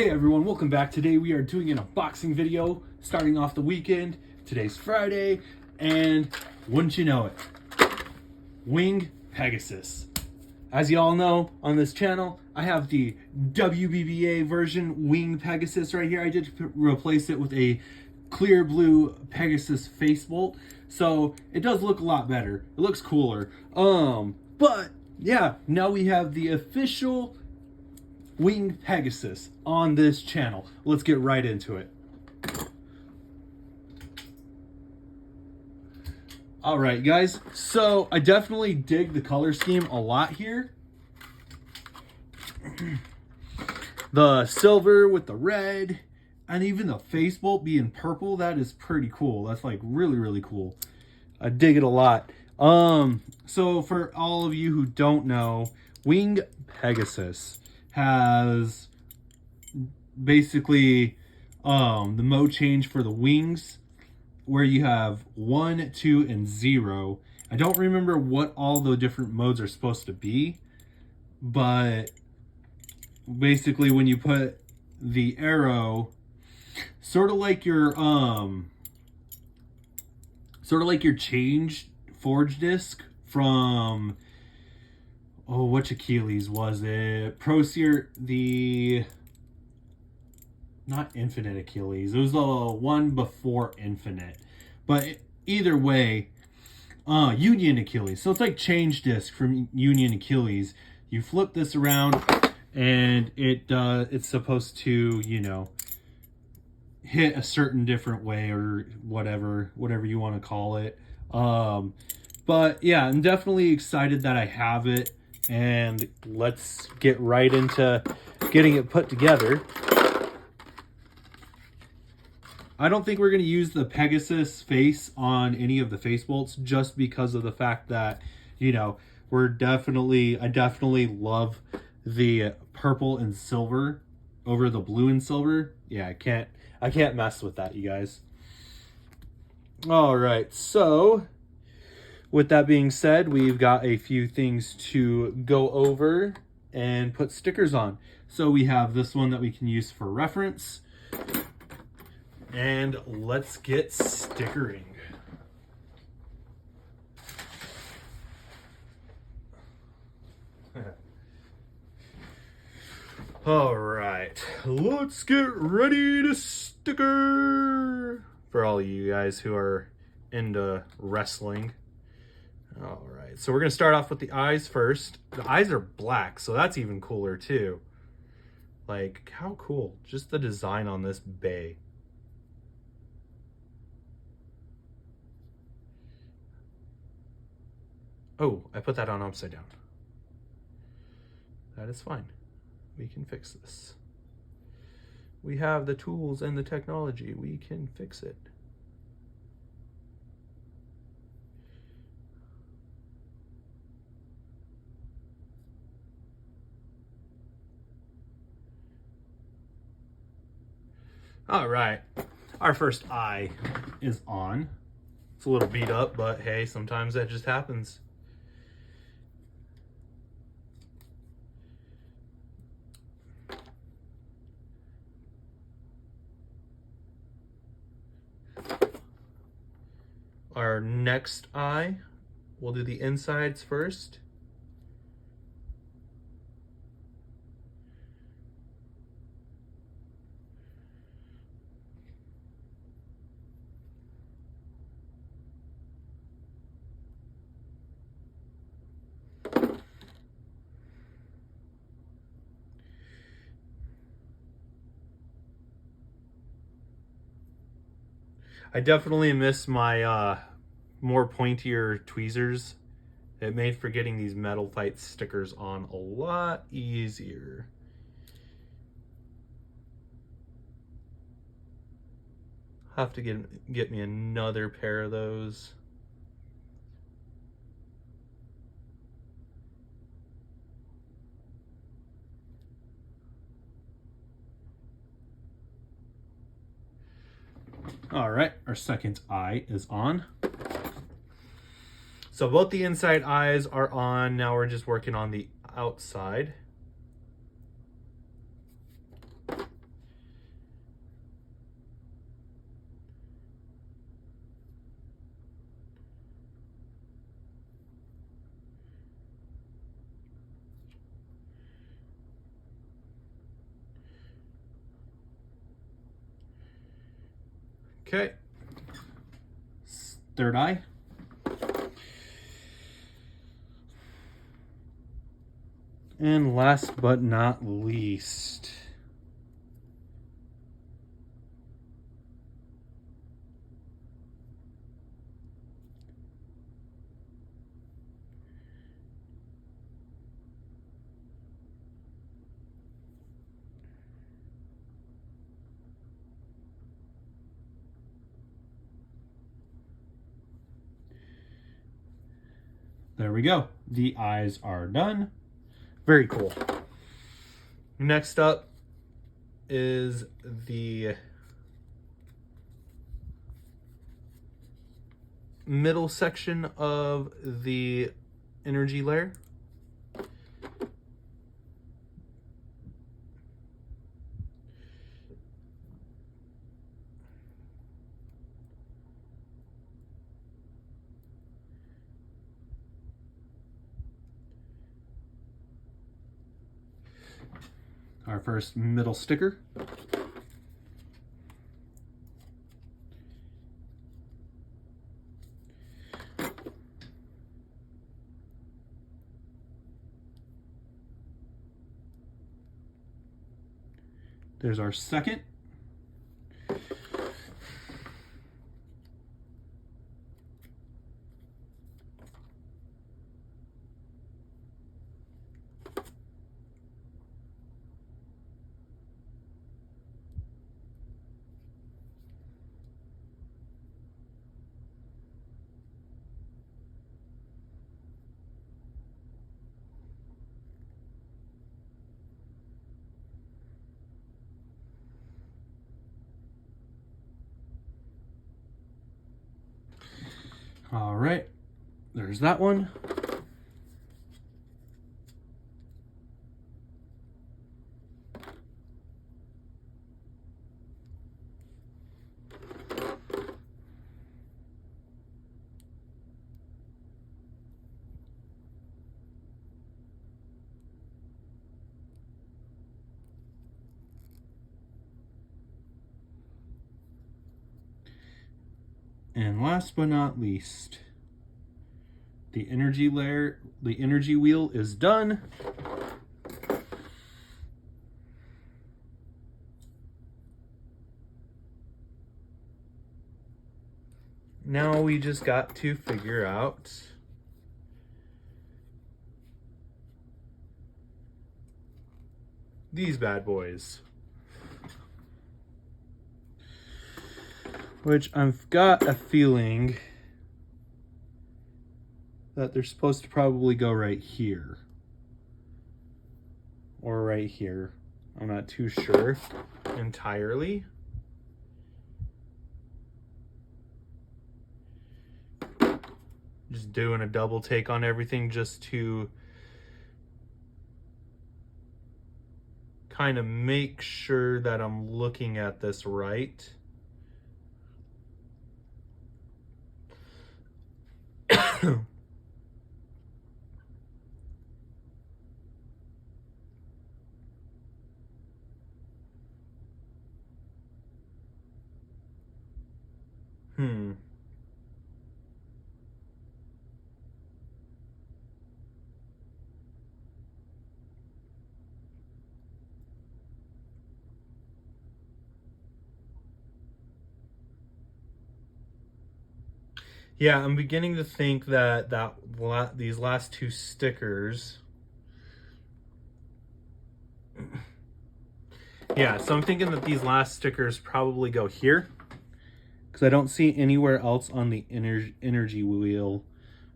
Hey everyone, welcome back. Today we are doing an unboxing video starting off the weekend. Today's Friday, and wouldn't you know it, Wing Pegasus. As you all know, on this channel, I have the WBBA version Wing Pegasus right here. I did replace it with a clear blue Pegasus face bolt, so it does look a lot better. It looks cooler. But yeah, now we have the official Wing Pegasus on this channel. Let's get right into it. All right, guys. So I definitely dig the color scheme a lot here. The silver with the red, and even the face bolt being purple, that is pretty cool. That's like really cool. I dig it a lot. So for all of you who don't know, Wing Pegasus has basically the mode change for the wings, where you have 1, 2, and 0. I don't remember what all the different modes are supposed to be, but basically when you put the arrow, sort of like your change forge disc from, oh, which Achilles was it? Not Infinite Achilles. It was the one before Infinite. But either way, Union Achilles. So it's like change disc from Union Achilles. You flip this around, and it's supposed to, you know, hit a certain different way, or whatever you want to call it. But yeah, I'm definitely excited that I have it. And let's get right into getting it put together. I don't think we're going to use the Pegasus face on any of the face bolts, just because of the fact that, you know, I definitely love the purple and silver over the blue and silver. Yeah, I can't mess with that, you guys. All right, so with that being said, we've got a few things to go over and put stickers on. So we have this one that we can use for reference. And let's get stickering. All right, let's get ready to sticker. For all of you guys who are into wrestling. All right, so we're gonna start off with the eyes first. The eyes are black, so that's even cooler too. Like, how cool, just the design on this bay. Oh, I put that on upside down. That is fine. We can fix this. We have the tools and the technology. We can fix it. All right, our first eye is on. It's a little beat up, but hey, sometimes that just happens. Our next eye, we'll do the insides first. I definitely miss my more pointier tweezers. It made for getting these metal fight stickers on a lot easier. Have to get me another pair of those. All right, our second eye is on. So both the inside eyes are on. Now we're just working on the outside. Okay. Third eye. And last but not least, there we go. The eyes are done. Very cool. Next up is the middle section of the energy layer. Our first middle sticker. There's our second. All right, there's that one. And last but not least, the energy layer, the energy wheel is done. Now we just got to figure out these bad boys, which I've got a feeling that they're supposed to probably go right here or right here. I'm not too sure entirely. Just doing a double take on everything just to kind of make sure that I'm looking at this right. Yeah, I'm beginning to think that these last two stickers. Yeah, so I'm thinking that these last stickers probably go here, because I don't see anywhere else on the energy wheel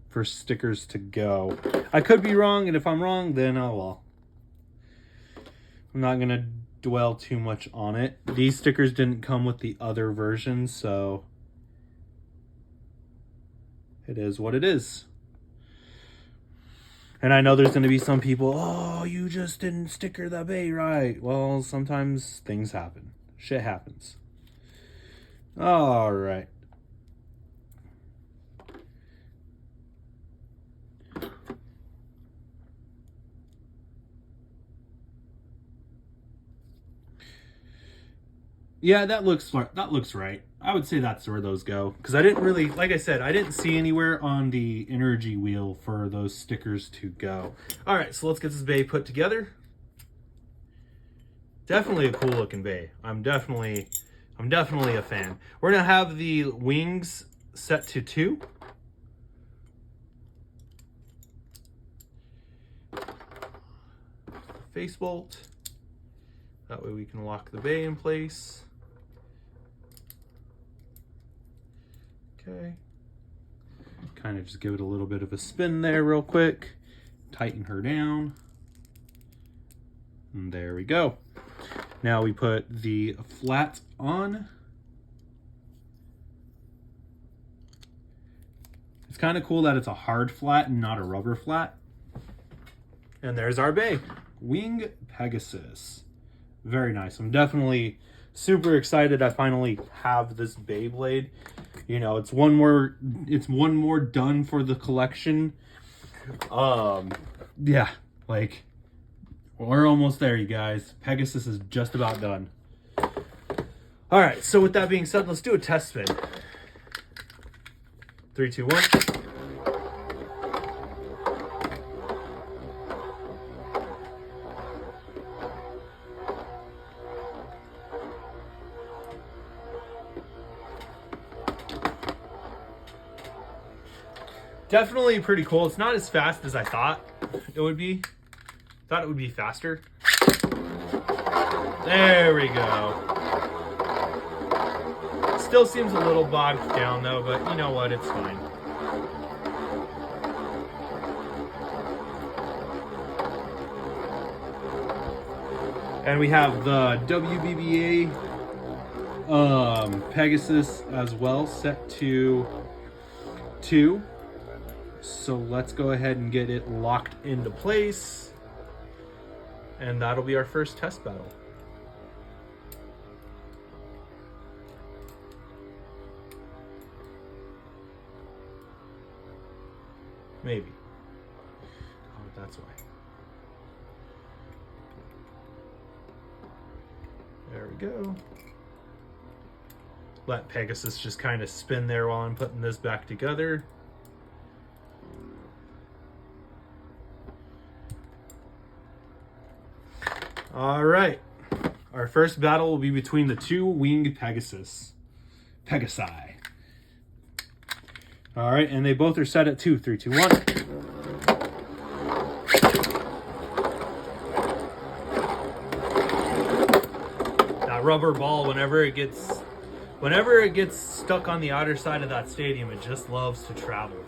for stickers to go. I could be wrong, and if I'm wrong, then oh well. I'm not gonna dwell too much on it. These stickers didn't come with the other version, so it is what it is. And I know there's going to be some people, oh, you just didn't sticker the bay right. Well, sometimes things happen. Shit happens. All right. Yeah, that looks right. I would say that's where those go. Because I didn't really, like I said, I didn't see anywhere on the energy wheel for those stickers to go. All right, so let's get this bay put together. Definitely a cool looking bay. I'm definitely a fan. We're gonna have the wings set to 2. Face bolt. That way we can lock the bay in place. Okay. Kind of just give it a little bit of a spin there real quick. Tighten her down. And there we go. Now we put the flat on. It's kind of cool that it's a hard flat and not a rubber flat. And there's our bay. Wing Pegasus. Very nice. I'm definitely super excited I finally have this Beyblade. You know, it's one more done for the collection. Yeah, like we're almost there, you guys. Pegasus is just about done. All right, so with that being said, let's do a test spin. 3, 2, 1. Definitely pretty cool. It's not as fast as I thought it would be. Thought it would be faster. There we go. Still seems a little bogged down though, but you know what? It's fine. And we have the WBBA Pegasus as well, set to 2. So let's go ahead and get it locked into place. And that'll be our first test battle. Maybe. Oh, that's why. There we go. Let Pegasus just kind of spin there while I'm putting this back together. All right, our first battle will be between the 2 winged Pegasi. All right, and they both are set at 2. 3, 2, 1. That rubber ball, whenever it gets stuck on the outer side of that stadium, it just loves to travel.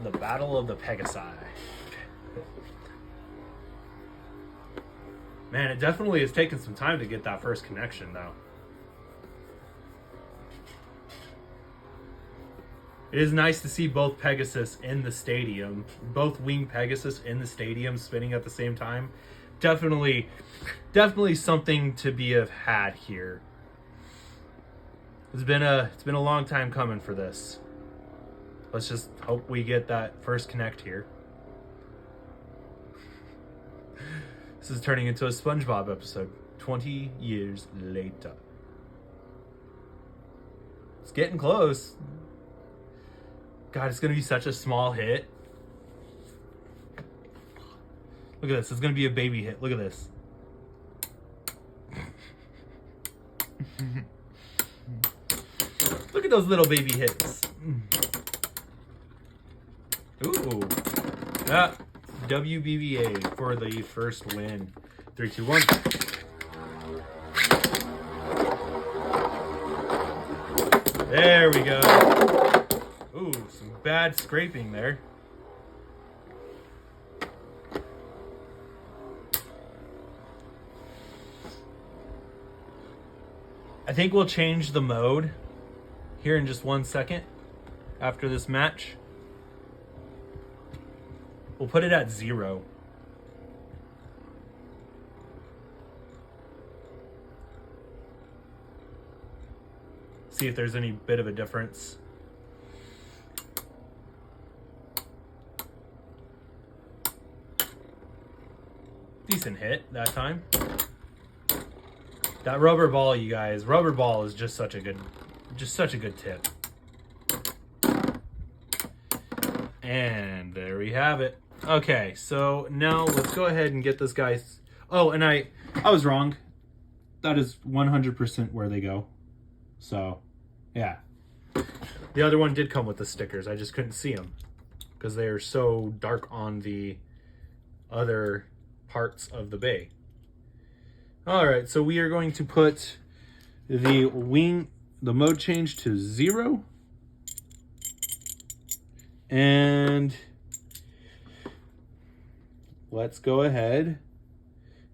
The Battle of the Pegasi. Man, it definitely has taken some time to get that first connection, though. It is nice to see both Pegasus in the stadium, both wing Pegasus in the stadium spinning at the same time. Definitely something to be had here. It's been a long time coming for this. Let's just hope we get that first connect here. This is turning into a SpongeBob episode 20 years later. It's getting close. God, it's going to be such a small hit. Look at this. It's going to be a baby hit. Look at this. Look at those little baby hits. Ooh. Ah, WBBA for the first win. 3, 2, 1. There we go. Ooh, some bad scraping there. I think we'll change the mode here in just 1 second after this match. We'll put it at 0. See if there's any bit of a difference. Decent hit that time. That rubber ball, you guys. Rubber ball is just such a good tip. And there we have it. Okay, so now let's go ahead and get this guy. Oh, and I was wrong. That is 100% where they go. So, yeah. The other one did come with the stickers. I just couldn't see them because they are so dark on the other parts of the bay. All right, so we are going to put the mode change to 0. And let's go ahead.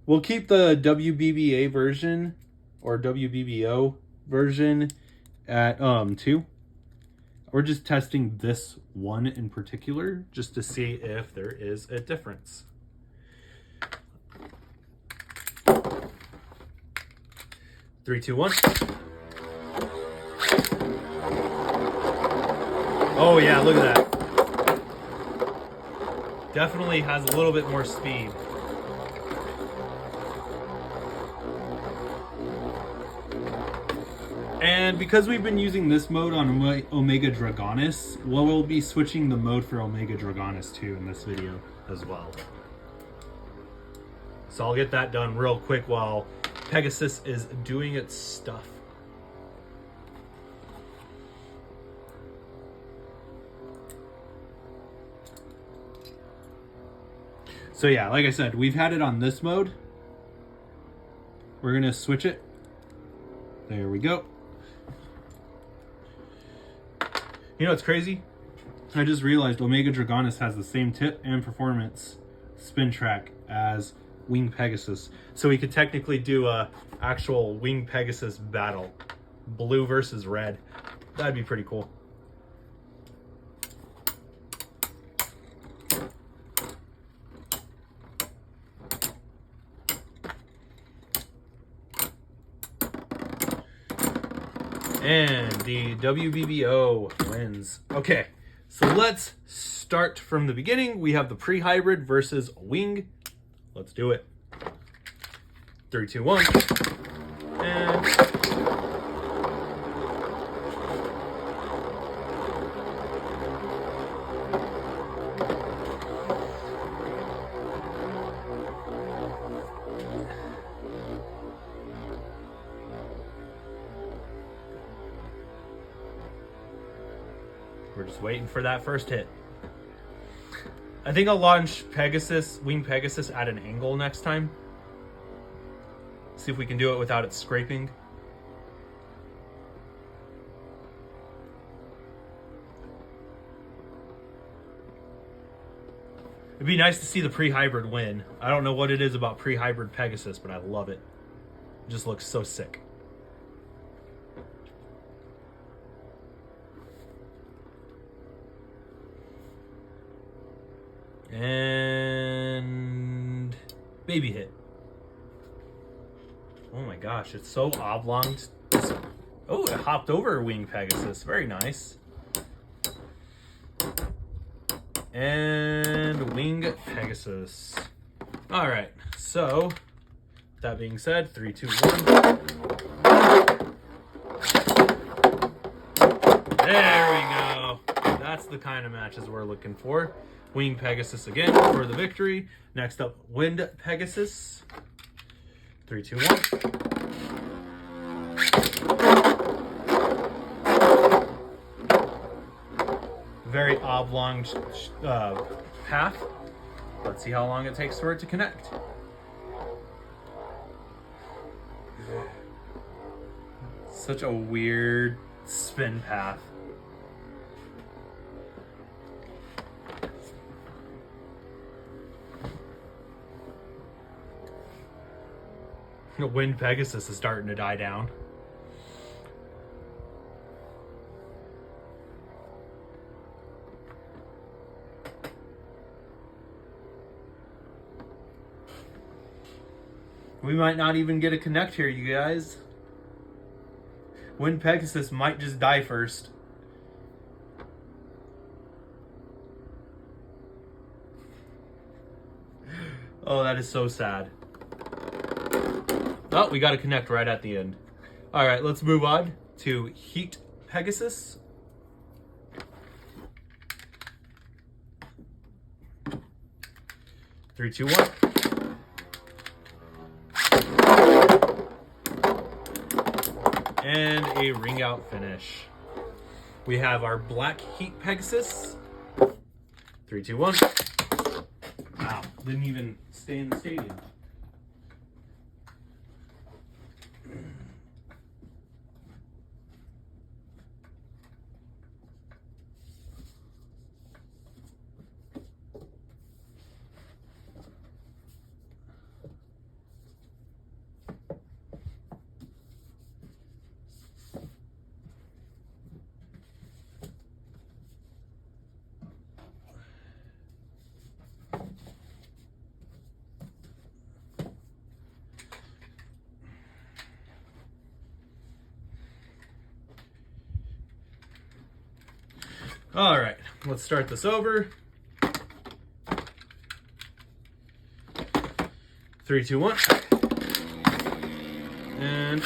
We'll keep the WBBA version or WBBO version at 2. We're just testing this one in particular just to see if there is a difference. Three, two, one. Oh yeah, look at that. Definitely has a little bit more speed. And because we've been using this mode on Omega Dragonis, we'll be switching the mode for Omega Dragonis too in this video as well. So I'll get that done real quick while Pegasus is doing its stuff. So yeah, like I said, we've had it on this mode. We're gonna switch it. There we go. You know what's crazy? I just realized Omega Dragonis has the same tip and performance spin track as Wing Pegasus. So we could technically do a actual Wing Pegasus battle. Blue versus red. That'd be pretty cool. And the WBBO wins. Okay, so let's start from the beginning. We have the pre-hybrid versus Wing. Let's do it. 3, 2, 1. And we're just waiting for that first hit. I think I'll launch Wing Pegasus at an angle next time. See if we can do it without it scraping. It'd be nice to see the pre-hybrid win. I don't know what it is about pre-hybrid Pegasus, but I love it. It just looks so sick. And baby hit. Oh my gosh, it's so oblong. Oh, it hopped over Wing Pegasus. Very nice. And Wing Pegasus. All right, so that being said, 3, 2, 1. There we go. That's the kind of matches we're looking for. Wing Pegasus again for the victory. Next up, Wind Pegasus. 3, 2, 1. Very oblong path. Let's see how long it takes for it to connect. Such a weird spin path. Wind Pegasus is starting to die down. We might not even get a connect here, you guys. Wind Pegasus might just die first. Oh, that is so sad. Oh, we got to connect right at the end. All right, let's move on to Heat Pegasus. Three, two, one. And a ring out finish. We have our Black Heat Pegasus. 3, 2, 1. Wow, didn't even stay in the stadium. All right, let's start this over. 3, 2, 1. And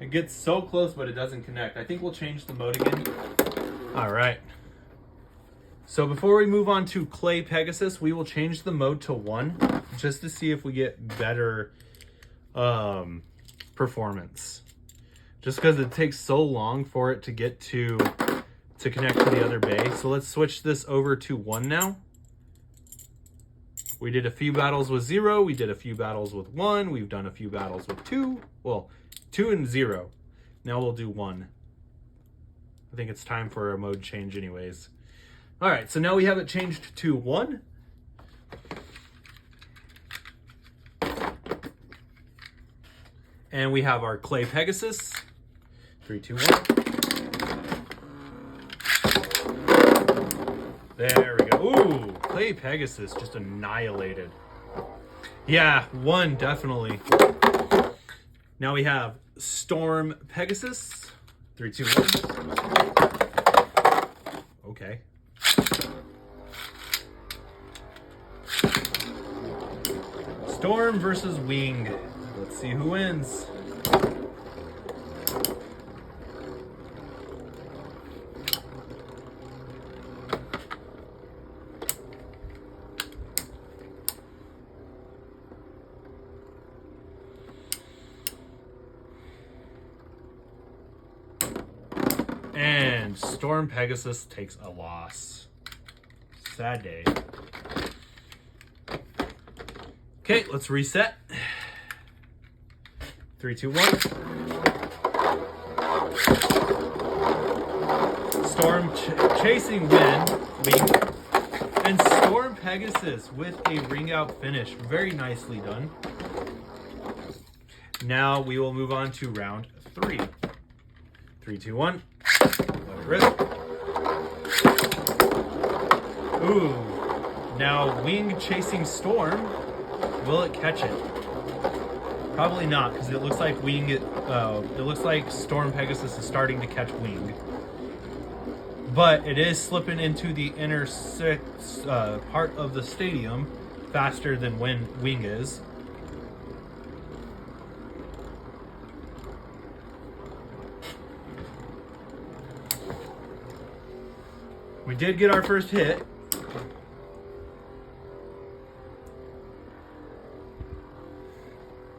it gets so close, but it doesn't connect. I think we'll change the mode again. All right. So before we move on to Clay Pegasus, we will change the mode to 1 just to see if we get better performance. Just because it takes so long for it to get to connect to the other bay. So let's switch this over to 1 now. We did a few battles with 0. We did a few battles with 1. We've done a few battles with 2. Well, 2 and 0. Now we'll do 1. I think it's time for a mode change anyways. All right, so now we have it changed to 1. And we have our Clay Pegasus. 3, 2, 1. There we go. Ooh, Clay Pegasus just annihilated. Yeah, 1 definitely. Now we have Storm Pegasus. 3, 2, 1. Okay. Storm versus Wing. Let's see who wins. And Storm Pegasus takes a loss. Sad day. Okay, let's reset. 3, 2, 1. Storm chasing Wing. And Storm Pegasus with a ring out finish. Very nicely done. Now we will move on to round 3. 3, 2, 1. Let it rip. Ooh. Now Wing chasing Storm. Will it catch it? Probably not, because it looks like it looks like Storm Pegasus is starting to catch Wing. But it is slipping into the inner part of the stadium faster than when Wing is. We did get our first hit.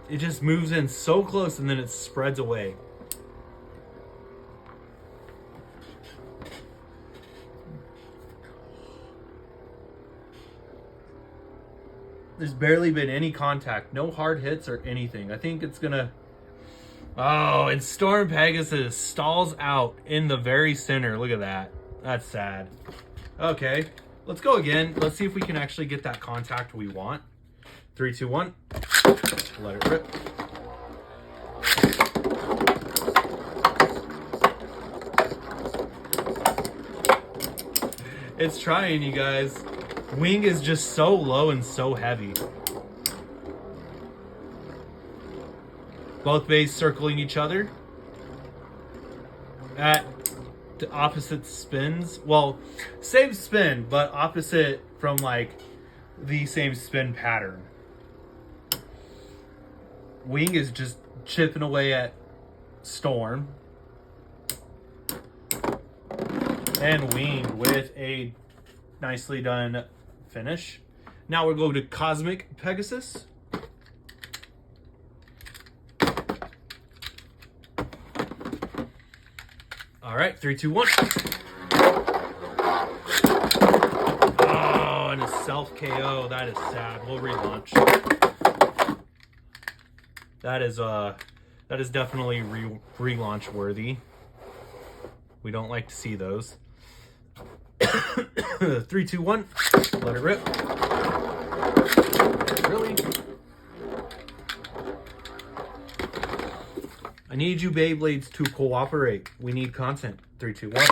It just moves in so close and then it spreads away. There's barely been any contact, no hard hits or anything. I think it's gonna... Oh, and Storm Pegasus stalls out in the very center. Look at that. That's sad. Okay, Let's go again. Let's see if we can actually get that contact we want. 3, 2, 1. Let it rip. It's trying, you guys. Wing is just so low and so heavy. Both bays circling each other at opposite spins. Well, same spin, but opposite from like the same spin pattern. Wing is just chipping away at Storm. And Wing with a nicely done finish. Now we'll go to Cosmic Pegasus. All right, 3, 2, 1. Oh, and a self KO. That is sad. We'll relaunch. That is definitely relaunch worthy. We don't like to see those. 3, 2, 1. Let it rip. Really? I need you Beyblades to cooperate. We need content. 3, 2, 1.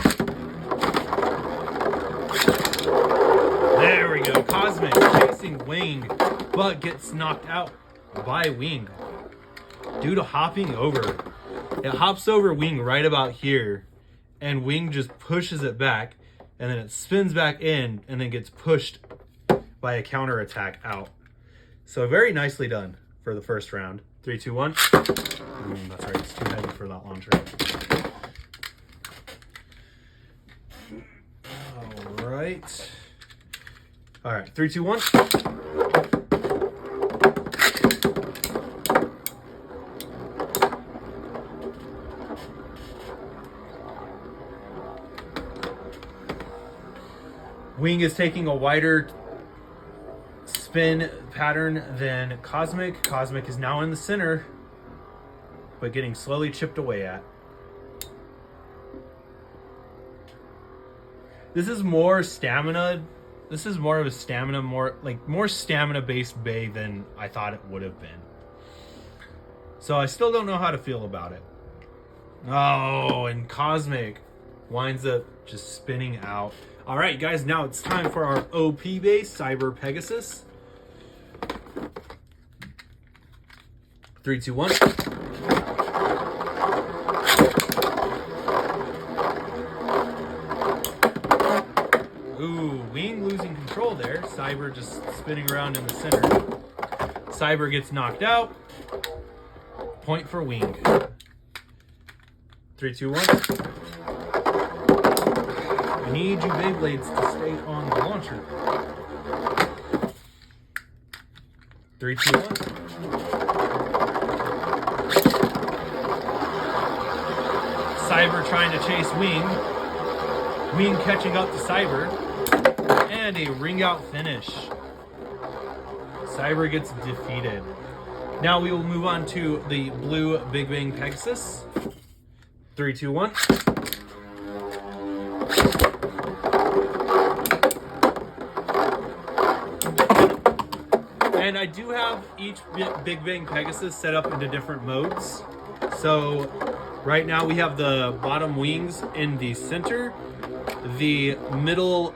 There we go. Cosmic chasing Wing, but gets knocked out by Wing due to hopping over. It hops over Wing right about here, and Wing just pushes it back, and then it spins back in and then gets pushed by a counter attack out. So very nicely done for the first round. 3, 2, 1. That's right, it's too heavy for that launcher. All right. All right, 3, 2, 1. Wing is taking a wider spin pattern than Cosmic. Cosmic is now in the center, but getting slowly chipped away at. This is more stamina. This is more of a stamina, more stamina-based bay than I thought it would have been. So I still don't know how to feel about it. Oh, and Cosmic winds up just spinning out. All right, guys, now it's time for our OP base, Cyber Pegasus. 3, 2, 1. Ooh, Wing losing control there. Cyber just spinning around in the center. Cyber gets knocked out. Point for Wing. 3, 2, 1. I need you Beyblades to stay on the launcher. 3, 2, 1. Cyber trying to chase Wing. Wing catching up to Cyber. And a ring out finish. Cyber gets defeated. Now we will move on to the blue Big Bang Pegasus. 3, 2, 1. And I do have each Big Bang Pegasus set up into different modes. So right now we have the bottom wings in the center, the middle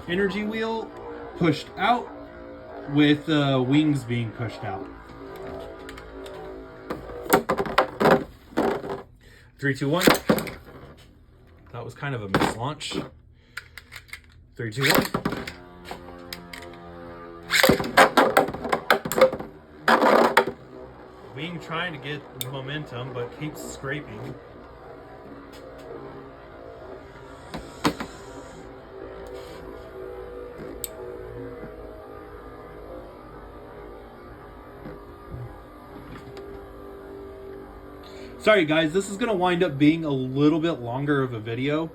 energy wheel pushed out with wings being pushed out. 3, 2, 1. That was kind of a mislaunch. 3, 2, 1. Wing trying to get momentum, but keeps scraping. Sorry guys, this is going to wind up being a little bit longer of a video.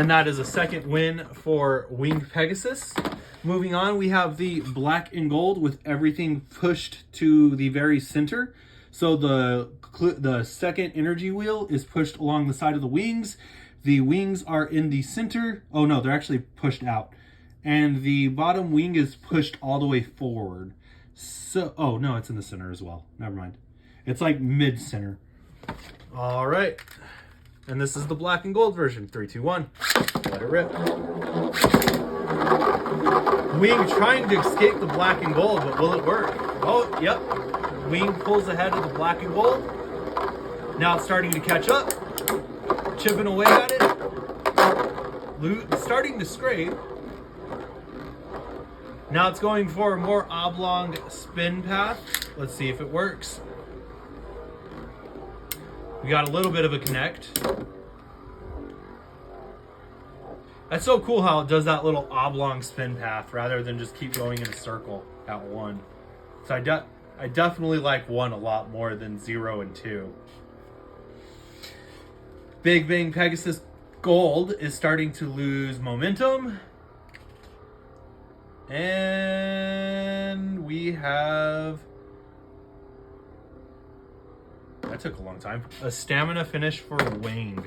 And that is a second win for Winged Pegasus. Moving on, we have the black and gold with everything pushed to the very center. So the second energy wheel is pushed along the side of the wings. The wings are in the center. Oh no, they're actually pushed out. And the bottom wing is pushed all the way forward. So, oh no, it's in the center as well. Never mind. It's like mid-center. All right. And this is the black and gold version. 3, 2, 1. Let it rip. Wing trying to escape the black and gold, but will it work? Oh, yep. Wing pulls ahead of the black and gold. Now it's starting to catch up. Chipping away at it. Starting to scrape. Now it's going for a more oblong spin path. Let's see if it works. We got a little bit of a connect. That's so cool how it does that little oblong spin path rather than just keep going in a circle at 1. So I definitely like 1 a lot more than 0 and 2. Big Bang Pegasus Gold is starting to lose momentum. And we have... That took a long time. A stamina finish for Wing.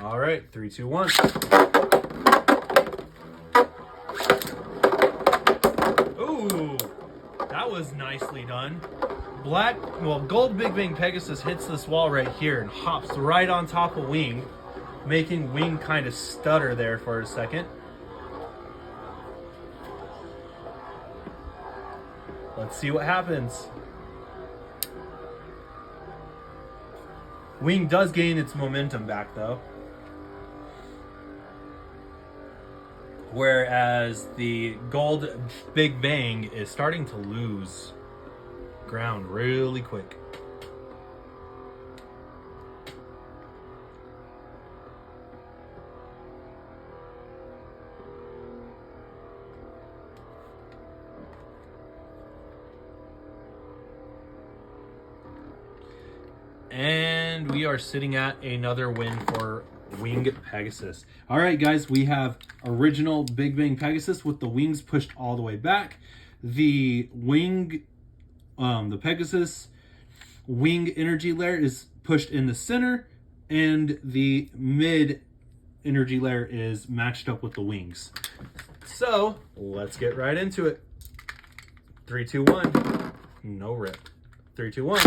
All right, 3, 2, 1. Ooh, that was nicely done. Gold Big Bang Pegasus hits this wall right here and hops right on top of Wing, making Wing kind of stutter there for a second. Let's see what happens. Wing does gain its momentum back though. Whereas the gold Big Bang is starting to lose ground really quick. And we are sitting at another win for Winged Pegasus. All right, guys, we have original Big Bang Pegasus with the wings pushed all the way back. The Pegasus wing energy layer is pushed in the center, and the mid energy layer is matched up with the wings. So let's get right into it. 3, 2, 1. No rip. 3, 2, 1.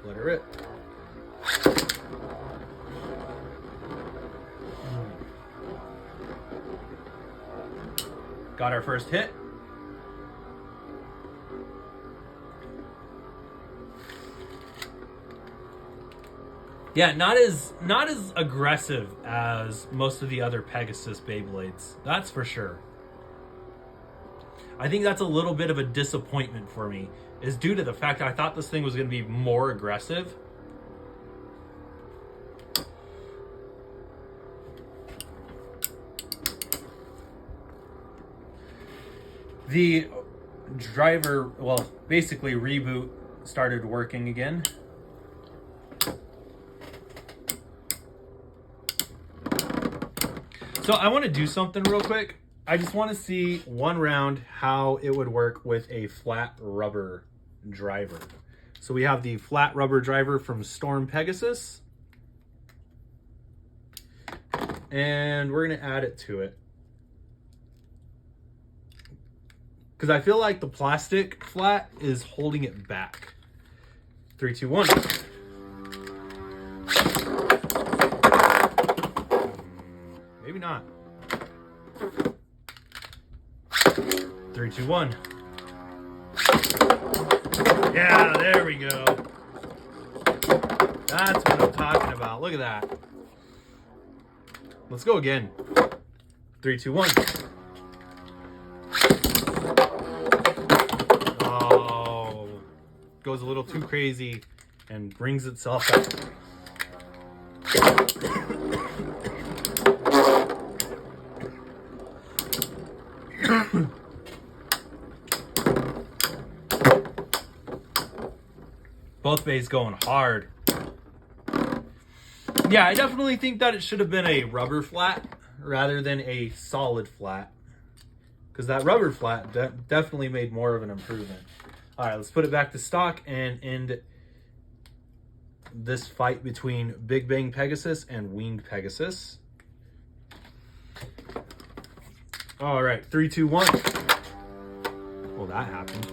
Let it rip. Got our first hit. Yeah, not as aggressive as most of the other Pegasus Beyblades. That's for sure. I think that's a little bit of a disappointment for me, is due to the fact that I thought this thing was going to be more aggressive. The driver, basically reboot started working again. So I want to do something real quick. I just want to see one round how it would work with a flat rubber driver. So we have the flat rubber driver from Storm Pegasus. And we're going to add it to it. Because I feel like the plastic flat is holding it back. 3, 2, 1. Maybe not. 3, 2, 1. Yeah, there we go. That's what I'm talking about. Look at that. Let's go again. 3, 2, 1. Oh, goes a little too crazy and brings itself up. Both bays going hard. Yeah, I definitely think that it should have been a rubber flat rather than a solid flat, because that rubber flat definitely made more of an improvement. All right, let's put it back to stock and end this fight between Big Bang Pegasus and Winged Pegasus. All right, 3, 2, 1. Well, that happened.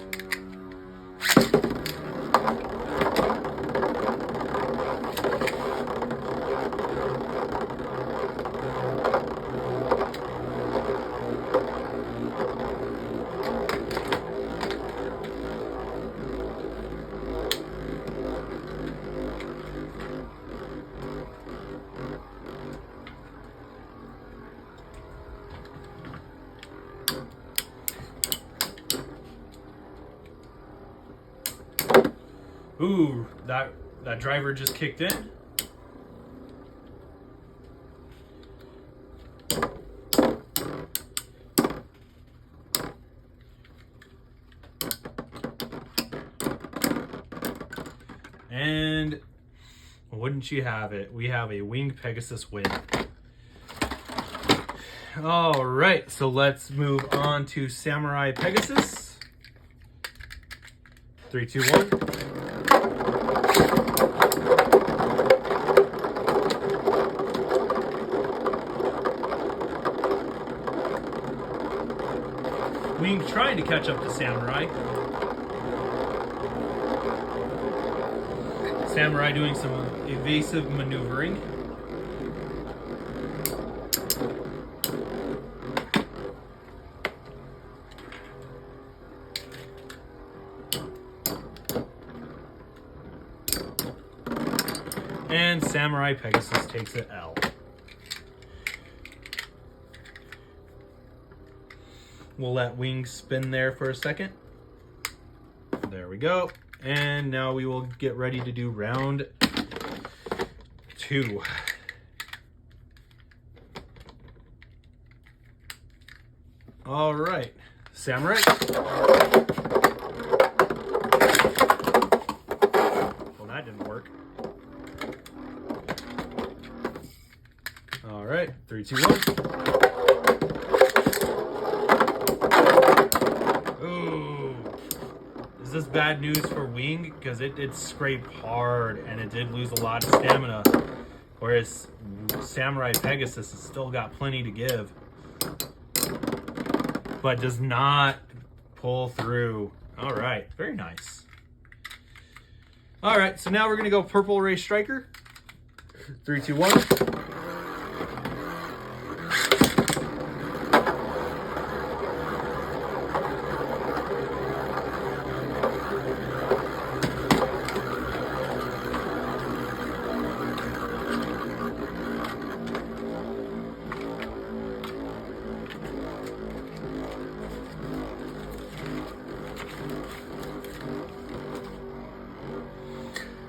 Ooh, that driver just kicked in. And wouldn't you have it, we have a Winged Pegasus win. All right, so let's move on to Samurai Pegasus. 3, 2, 1. Wing trying to catch up to Samurai. Samurai doing some evasive maneuvering. And Samurai Pegasus takes an L. We'll let Wing spin there for a second. There we go. And now we will get ready to do round 2. All right, Samurai. Well, that didn't work. All right, 3, 2, 1. Is this bad news for Wing? Because it did scrape hard and it did lose a lot of stamina. Whereas Samurai Pegasus has still got plenty to give. But does not pull through. All right, very nice. All right, so now we're going to go Purple Ray Striker. 3, 2, 1.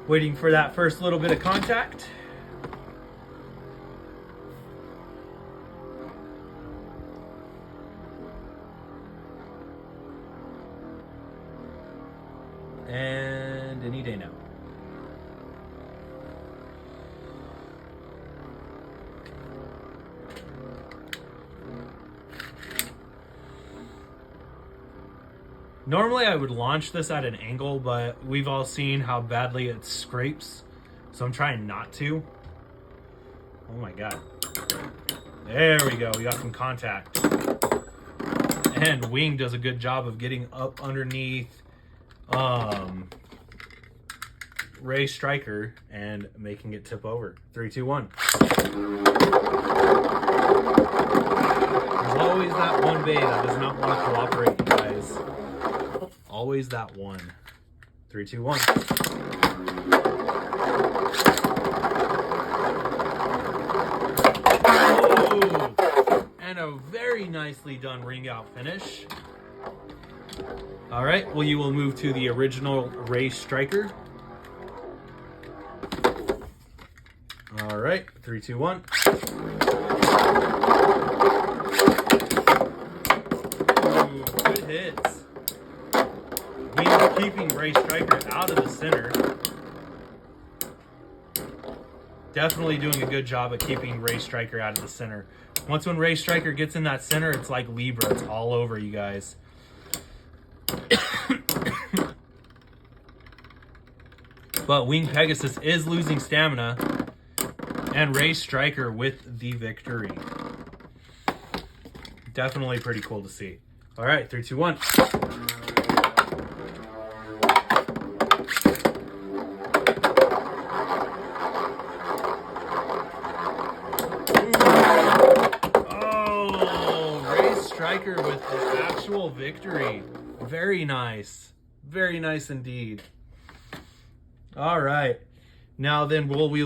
Waiting for that first little bit of contact. And any day now. Normally I would launch this at an angle, but we've all seen how badly it scrapes, so I'm trying not to. Oh my god. There we go, we got some contact. And Wing does a good job of getting up underneath Ray Striker and making it tip over. 3, 2, 1. There's always that one bay that does not want to cooperate, you guys. Always that one. 3, 2, 1. Oh, and a very nicely done ring out finish. All right, well, you will move to the original Ray Striker. All right, 3, 2, 1. Ooh, good hits. Wing keeping Ray Striker out of the center. definitely doing a good job of keeping Ray Striker out of the center. Once when Ray Striker gets in that center, it's like Libra. It's all over you guys. But Wing Pegasus is losing stamina, and Ray Striker with the victory. Definitely pretty cool to see. All right, 3, 2, 1. Striker with the actual victory. Very nice. Very nice indeed. All right. Now then we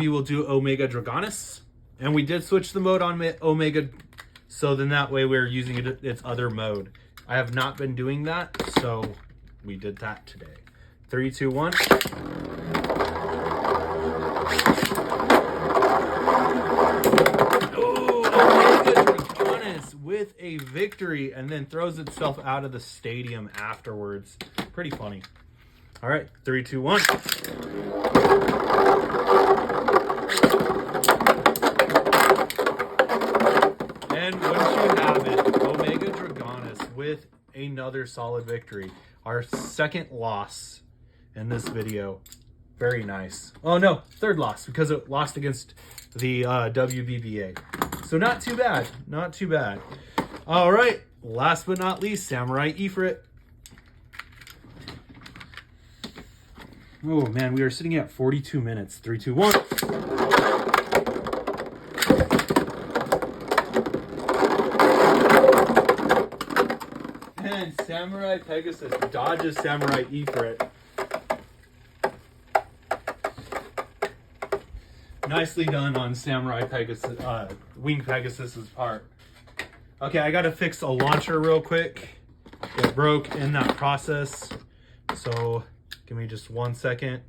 will do Omega Dragonis. And we did switch the mode on Omega, so then that way we're using its other mode. I have not been doing that, so we did that today. 3, 2, 1. With a victory, and then throws itself out of the stadium afterwards. Pretty funny. All right, 3, 2, 1. And wouldn't you have it, Omega Dragonis with another solid victory. Our second loss in this video. Very nice. Oh no, third loss, because it lost against the WBBA. So not too bad. Not too bad. All right. Last but not least, Samurai Ifrit. Oh man, we are sitting at 42 minutes. 3, 2, 1. And Samurai Pegasus dodges Samurai Ifrit. Nicely done on Samurai Pegasus, Wing Pegasus's part. Okay, I gotta fix a launcher real quick. It broke in that process, so give me just 1 second.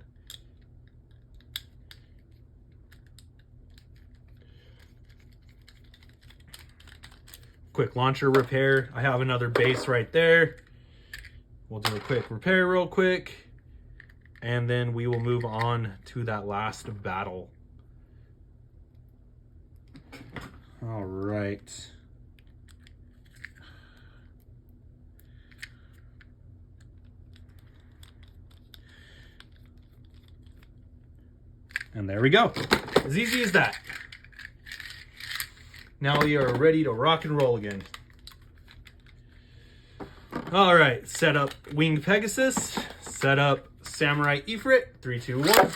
Quick launcher repair. I have another base right there. We'll do a quick repair real quick, and then we will move on to that last battle. All right. And there we go. As easy as that. Now we are ready to rock and roll again. All right, set up Wing Pegasus, set up Samurai Ifrit. 3, 2, 1.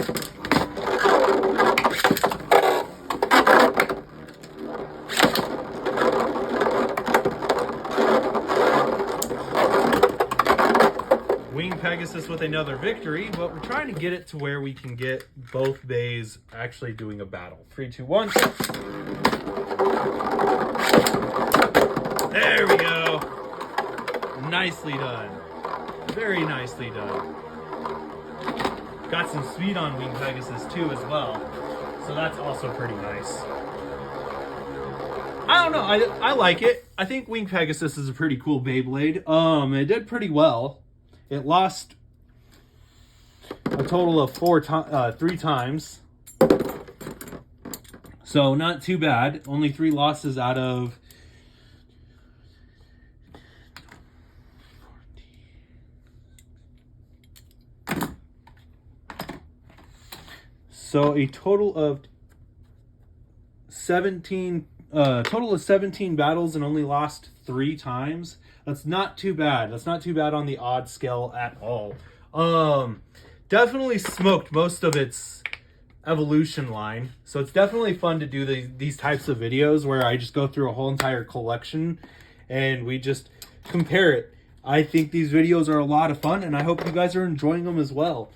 Pegasus with another victory, but we're trying to get it to where we can get both bays actually doing a battle. 3, 2, 1. There we go. Nicely done. Very nicely done. Got some speed on Wing Pegasus too as well, so that's also pretty nice. I don't know. I like it. I think Wing Pegasus is a pretty cool Beyblade. It did pretty well. It lost a total of 3 times. So not too bad. Only 3 losses out of 14. So a total of 17 battles and only lost 3 times. That's not too bad. That's not too bad on the odd scale at all. Definitely smoked most of its evolution line. So it's definitely fun to do these types of videos where I just go through a whole entire collection and we just compare it. I think these videos are a lot of fun and I hope you guys are enjoying them as well.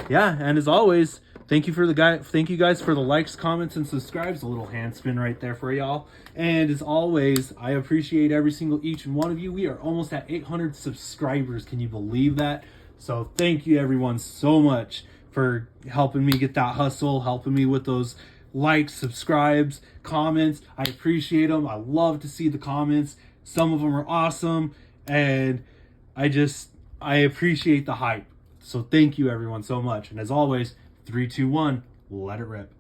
Yeah, and as always, thank you guys for the likes, comments, and subscribes. A little hand spin right there for y'all. And as always, I appreciate each and one of you. We are almost at 800 subscribers. Can you believe that? So thank you everyone so much for helping me get that hustle, helping me with those likes, subscribes, comments. I appreciate them. I love to see the comments. Some of them are awesome. And I appreciate the hype. So thank you everyone so much. And as always, 3, 2, 1, let it rip.